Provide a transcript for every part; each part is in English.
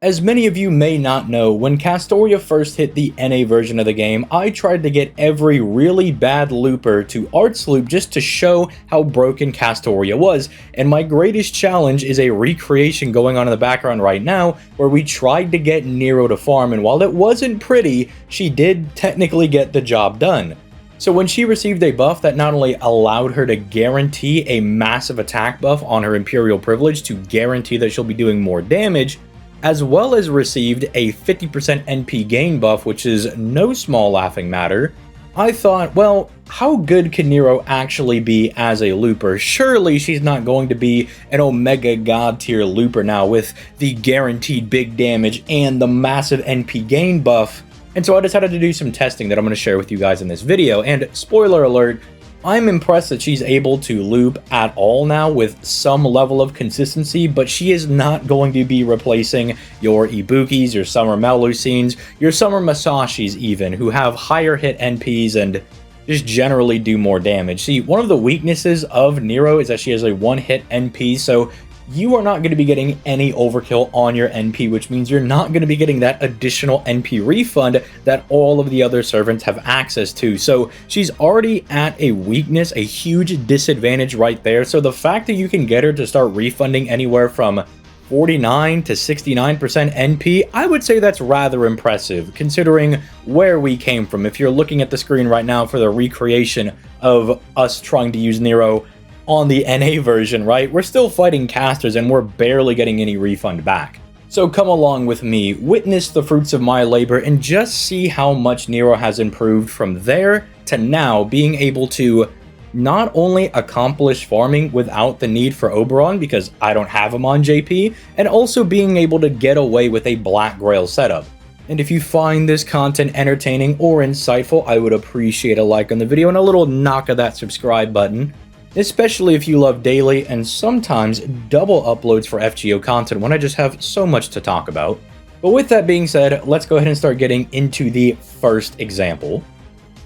As many of you may not know, when Castoria first hit the NA version of the game, I tried to get every really bad looper to Arts Loop just to show how broken Castoria was, and my greatest challenge is a recreation going on in the background right now where we tried to get Nero to farm, and while it wasn't pretty, she did technically get the job done. So when she received a buff that not only allowed her to guarantee a massive attack buff on her Imperial Privilege to guarantee that she'll be doing more damage, as well as received a 50% NP gain buff, which is no small laughing matter, I thought, well, how good can Nero actually be as a looper? Surely she's not going to be an Omega God tier looper now with the guaranteed big damage and the massive NP gain buff. And so I decided to do some testing that I'm going to share with you guys in this video, and spoiler alert, I'm impressed that she's able to loop at all now with some level of consistency, but she is not going to be replacing your Ibukis, your Summer Melusines, your Summer Masashis even, who have higher hit NPs and just generally do more damage. See, one of the weaknesses of Nero is that she has a one-hit NP, so you are not going to be getting any overkill on your NP, which means you're not going to be getting that additional NP refund that all of the other servants have access to. So she's already at a weakness, a huge disadvantage right there. So the fact that you can get her to start refunding anywhere from 49 to 69% NP, I would say that's rather impressive considering where we came from. If you're looking at the screen right now for the recreation of us trying to use Nero on the NA version, right? We're still fighting casters and we're barely getting any refund back. So come along with me, witness the fruits of my labor, and just see how much Nero has improved from there to now being able to not only accomplish farming without the need for Oberon, because I don't have him on JP, and also being able to get away with a Black Grail setup. And if you find this content entertaining or insightful, I would appreciate a like on the video and a little knock of that subscribe button, especially if you love daily and sometimes double uploads for FGO content when I just have so much to talk about. But with that being said, let's go ahead and start getting into the first example.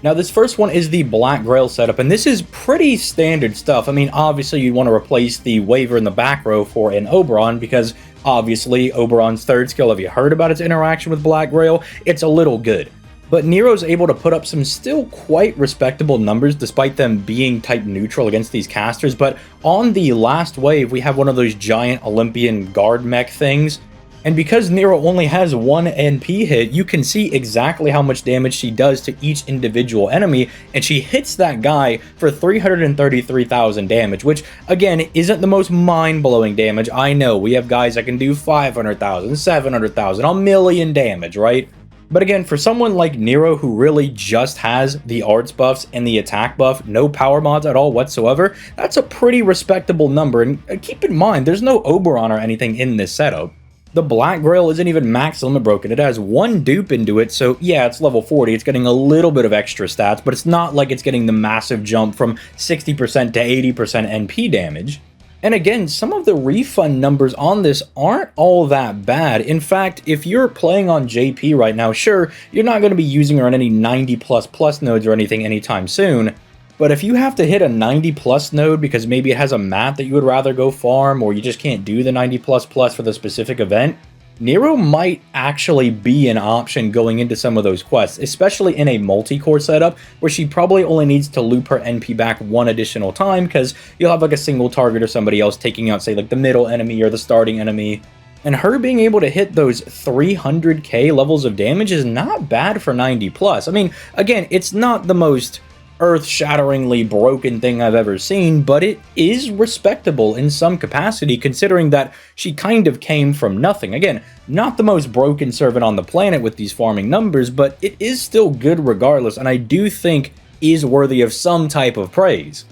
Now this first one is the Black Grail setup, and this is pretty standard stuff. I mean, obviously you'd want to replace the Waver in the back row for an Oberon, because obviously Oberon's third skill, have you heard about its interaction with Black Grail? It's a little good. But Nero's able to put up some still quite respectable numbers despite them being type neutral against these casters. But on the last wave, we have one of those giant Olympian guard mech things. And because Nero only has one NP hit, you can see exactly how much damage she does to each individual enemy. And she hits that guy for 333,000 damage, which again, isn't the most mind-blowing damage. I know, we have guys that can do 500,000, 700,000, a million damage, right? But again, for someone like Nero who really just has the arts buffs and the attack buff, no power mods at all whatsoever, that's a pretty respectable number. And keep in mind, there's no Oberon or anything in this setup. The Black Grail isn't even max limit broken. It has one dupe into it, so yeah, it's level 40. It's getting a little bit of extra stats, but it's not like it's getting the massive jump from 60% to 80% NP damage. And again, some of the refund numbers on this aren't all that bad. In fact, if you're playing on JP right now, sure, you're not going to be using her on any 90++ nodes or anything anytime soon. But if you have to hit a 90+ node because maybe it has a map that you would rather go farm, or you just can't do the 90++ for the specific event, Nero might actually be an option going into some of those quests, especially in a multi-core setup where she probably only needs to loop her NP back one additional time because you'll have like a single target or somebody else taking out, say, like the middle enemy or the starting enemy. And her being able to hit those 300k levels of damage is not bad for 90+. I mean, again, it's not the most earth-shatteringly broken thing I've ever seen, but it is respectable in some capacity considering that she kind of came from nothing. Again, not the most broken servant on the planet with these farming numbers, but it is still good regardless, and I do think is worthy of some type of praise.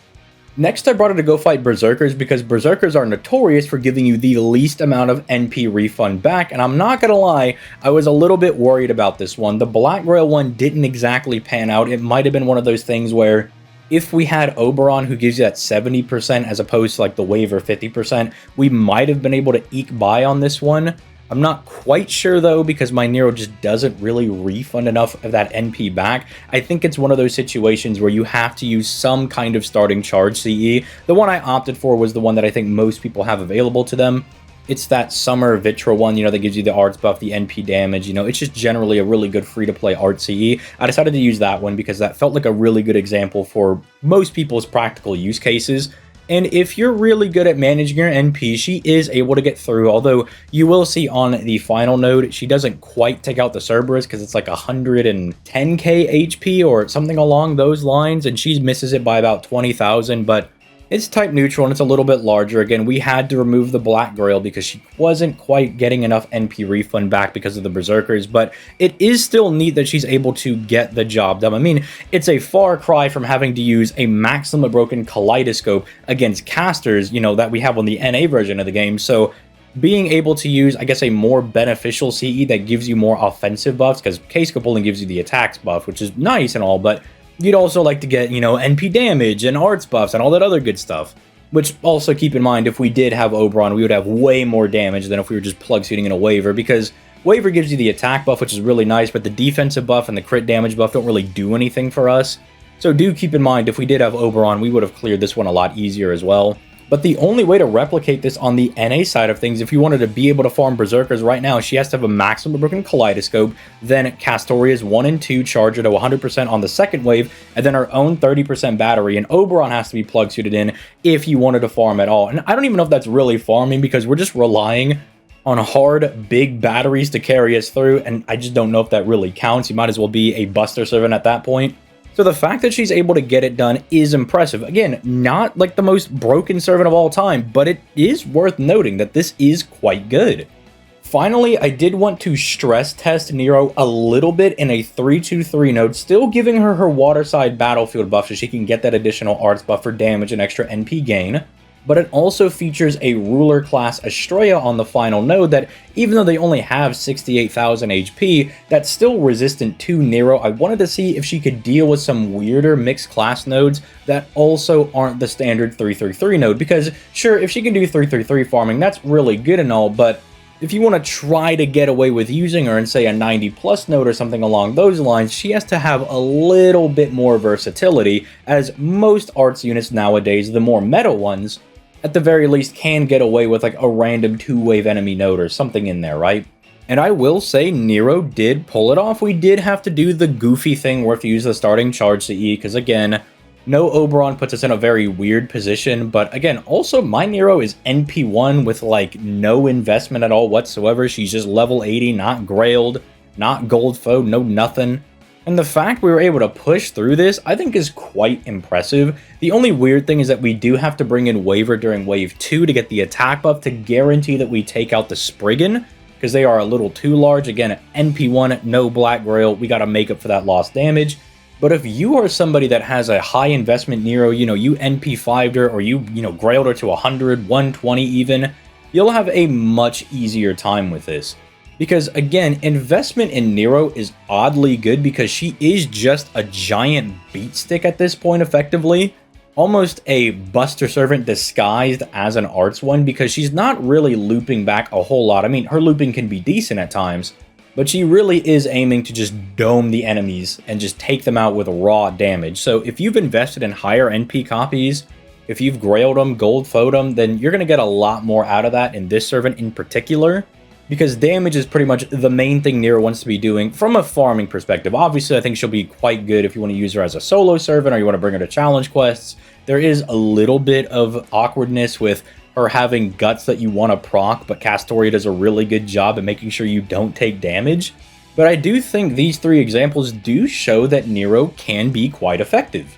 Next, I brought her to go fight Berserkers because Berserkers are notorious for giving you the least amount of NP refund back, and I'm not gonna lie, I was a little bit worried about this one. The Black Grail one didn't exactly pan out. It might have been one of those things where if we had Oberon who gives you that 70% as opposed to like the Waver 50%, we might have been able to eke by on this one. I'm not quite sure though, because my Nero just doesn't really refund enough of that NP back. I think it's one of those situations where you have to use some kind of starting charge CE. The one I opted for was the one that I think most people have available to them. It's that Summer Vitra one, that gives you the arts buff, the NP damage, it's just generally a really good free-to-play art CE. I decided to use that one because that felt like a really good example for most people's practical use cases. And if you're really good at managing your NP, she is able to get through, although you will see on the final node, she doesn't quite take out the Cerberus because it's like 110k HP or something along those lines, and she misses it by about 20,000, but it's type neutral and it's a little bit larger. Again, we had to remove the Black Grail because she wasn't quite getting enough NP refund back because of the Berserkers, but it is still neat that she's able to get the job done. I mean, it's a far cry from having to use a maximum broken kaleidoscope against casters, that we have on the NA version of the game. So being able to use, I guess, a more beneficial CE that gives you more offensive buffs, because K-Scope only gives you the attacks buff, which is nice and all, but you'd also like to get, NP damage and arts buffs and all that other good stuff. Which, also keep in mind, if we did have Oberon, we would have way more damage than if we were just plug seating in a Waver, because Waver gives you the attack buff, which is really nice, but the defensive buff and the crit damage buff don't really do anything for us. So do keep in mind, if we did have Oberon, we would have cleared this one a lot easier as well. But the only way to replicate this on the NA side of things, if you wanted to be able to farm Berserkers right now, she has to have a maximum broken kaleidoscope, then Castoria's 1 and 2 charger to 100% on the second wave, and then her own 30% battery, and Oberon has to be plug suited in if you wanted to farm at all. And I don't even know if that's really farming, because we're just relying on hard, big batteries to carry us through, and I just don't know if that really counts. You might as well be a Buster servant at that point. So the fact that she's able to get it done is impressive. Again, not like the most broken servant of all time, but it is worth noting that this is quite good. Finally, I did want to stress test Nero a little bit in a 3-2-3 node, still giving her her waterside battlefield buff so she can get that additional arts buff for damage and extra NP gain. But it also features a ruler class Estrella on the final node that, even though they only have 68,000 HP, that's still resistant to Nero. I wanted to see if she could deal with some weirder mixed class nodes that also aren't the standard 3-3-3 node, because sure, if she can do 3-3-3 farming, that's really good and all, but if you want to try to get away with using her in, say, a 90+ node or something along those lines, she has to have a little bit more versatility, as most arts units nowadays, the more meta ones, at the very least, can get away with like a random 2-wave enemy node or something in there, right? And I will say Nero did pull it off. We did have to do the goofy thing where if you use the starting charge CE, because again, no Oberon puts us in a very weird position, but again, also my Nero is NP1 with like no investment at all whatsoever. She's just level 80, not grailed, not gold foe, no nothing. And the fact we were able to push through this, I think, is quite impressive. The only weird thing is that we do have to bring in Waver during Wave 2 to get the attack buff to guarantee that we take out the Spriggan, because they are a little too large. Again, NP1, no Black Grail, we got to make up for that lost damage. But if you are somebody that has a high investment Nero, you NP5'd her, or you grailed her to 100, 120 even, you'll have a much easier time with this. Because again, investment in Nero is oddly good because she is just a giant beat stick at this point effectively. Almost a Buster Servant disguised as an arts one, because she's not really looping back a whole lot. I mean, her looping can be decent at times, but she really is aiming to just dome the enemies and just take them out with raw damage. So if you've invested in higher NP copies, if you've grailed them, gold foed them, then you're going to get a lot more out of that in this servant in particular. Because damage is pretty much the main thing Nero wants to be doing from a farming perspective. Obviously, I think she'll be quite good if you want to use her as a solo servant or you want to bring her to challenge quests. There is a little bit of awkwardness with her having guts that you want to proc, but Castoria does a really good job at making sure you don't take damage. But I do think these three examples do show that Nero can be quite effective.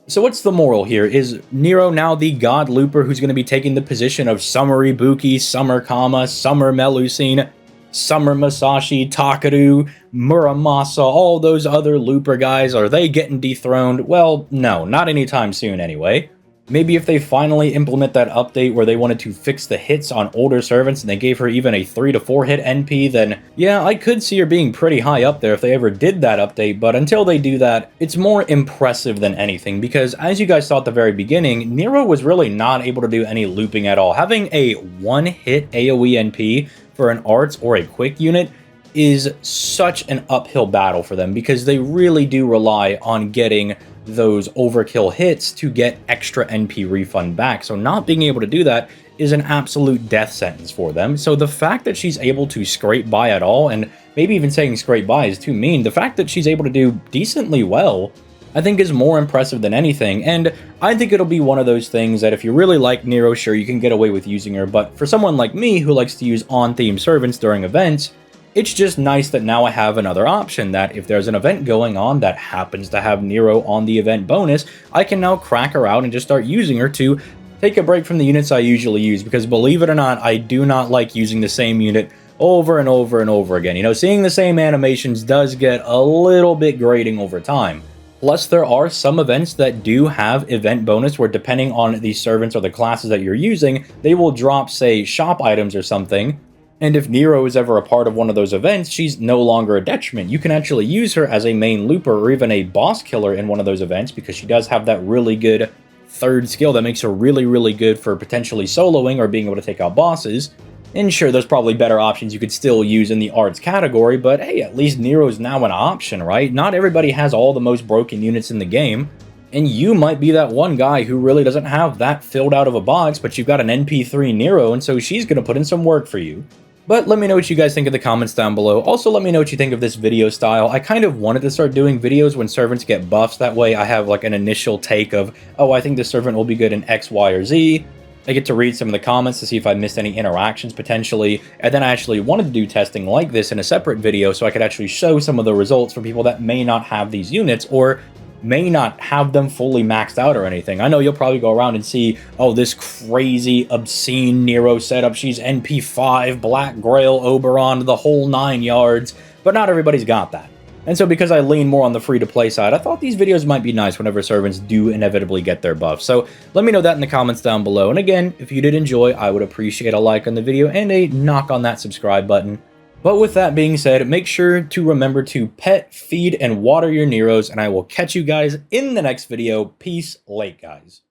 So what's the moral here? Is Nero now the god looper who's going to be taking the position of Summer Ibuki, Summer Kama, Summer Melusine, Summer Masashi, Takaru, Muramasa, all those other looper guys? Are they getting dethroned? Well, no, not anytime soon anyway. Maybe if they finally implement that update where they wanted to fix the hits on older servants and they gave her even a 3 to 4 hit NP, then yeah, I could see her being pretty high up there if they ever did that update, but until they do that, it's more impressive than anything, because as you guys saw at the very beginning, Nero was really not able to do any looping at all. Having a 1-hit AoE NP for an arts or a quick unit is such an uphill battle for them, because they really do rely on getting those overkill hits to get extra NP refund back. So not being able to do that is an absolute death sentence for them. So the fact that she's able to scrape by at all, and maybe even saying scrape by is too mean, the fact that she's able to do decently well, I think is more impressive than anything, and I think it'll be one of those things that if you really like Nero, sure, you can get away with using her, but for someone like me who likes to use on-theme servants during events, it's just nice that now I have another option, that if there's an event going on that happens to have Nero on the event bonus, I can now crack her out and just start using her to take a break from the units I usually use, because believe it or not, I do not like using the same unit over and over and over again. You know, seeing the same animations does get a little bit grating over time. Plus, there are some events that do have event bonus where, depending on the servants or the classes that you're using, they will drop, say, shop items or something. And if Nero is ever a part of one of those events, she's no longer a detriment. You can actually use her as a main looper or even a boss killer in one of those events, because she does have that really good third skill that makes her really, really good for potentially soloing or being able to take out bosses. And sure, there's probably better options you could still use in the arts category, but hey, at least Nero's now an option, right? Not everybody has all the most broken units in the game, and you might be that one guy who really doesn't have that filled out of a box, but you've got an NP3 Nero, and so she's going to put in some work for you. But let me know what you guys think in the comments down below. Also, let me know what you think of this video style. I kind of wanted to start doing videos when servants get buffs. That way I have like an initial take of, oh, I think this servant will be good in X, Y, or Z. I get to read some of the comments to see if I missed any interactions potentially, and then I actually wanted to do testing like this in a separate video so I could actually show some of the results for people that may not have these units or may not have them fully maxed out or anything. I know you'll probably go around and see, oh, this crazy, obscene Nero setup, she's NP5, Black Grail, Oberon, the whole 9 yards, but not everybody's got that. And so because I lean more on the free-to-play side, I thought these videos might be nice whenever servants do inevitably get their buffs. So let me know that in the comments down below. And again, if you did enjoy, I would appreciate a like on the video and a knock on that subscribe button. But with that being said, make sure to remember to pet, feed, and water your Neros, and I will catch you guys in the next video. Peace, late guys.